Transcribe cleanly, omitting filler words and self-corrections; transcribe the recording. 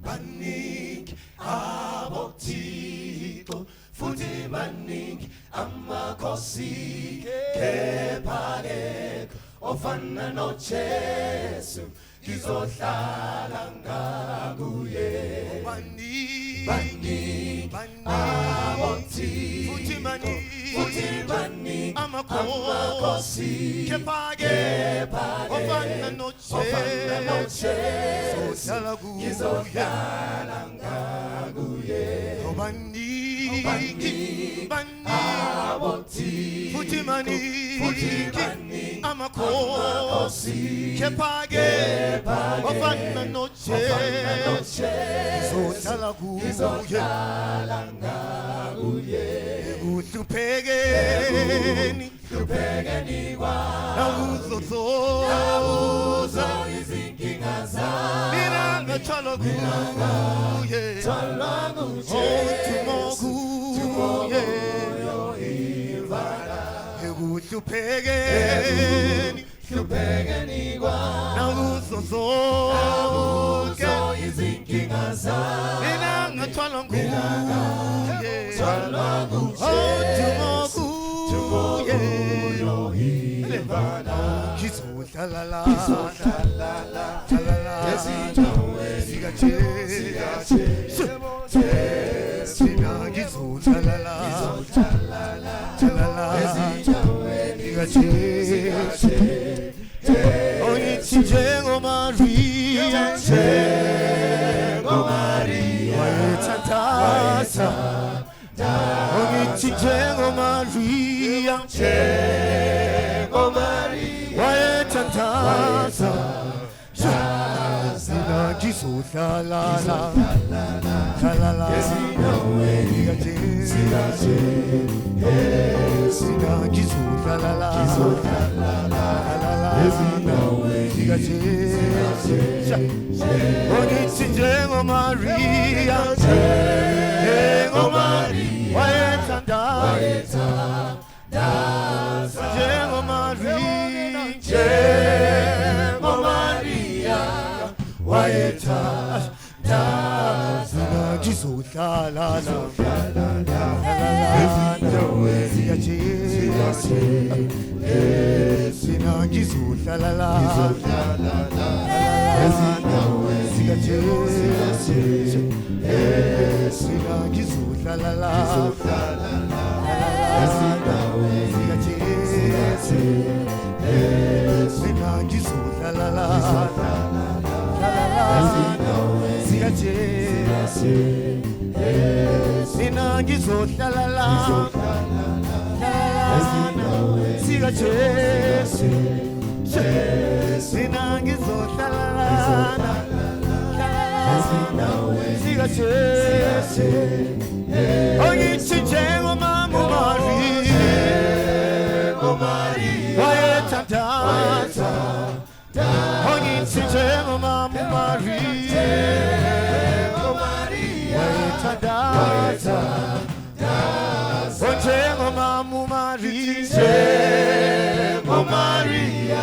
baningi aboThixo futhi baningi amakhosi kepha-ke ofana noJesu ngizohlala ngakuye baningi aboThixo futhi baningi amakhosi kepha-ke ofana noJesu ngizohlala ngakuye baningi aboThixo futhi baningi amakhosi kepha-ke ofana noJesu ngizohlala ngakuye uhluphekeni nawuzo izinkinga zami mina ngathwala kuye kuye uhluphekeni nawuzo izinkinga zami mina ngathwala kuye Maria,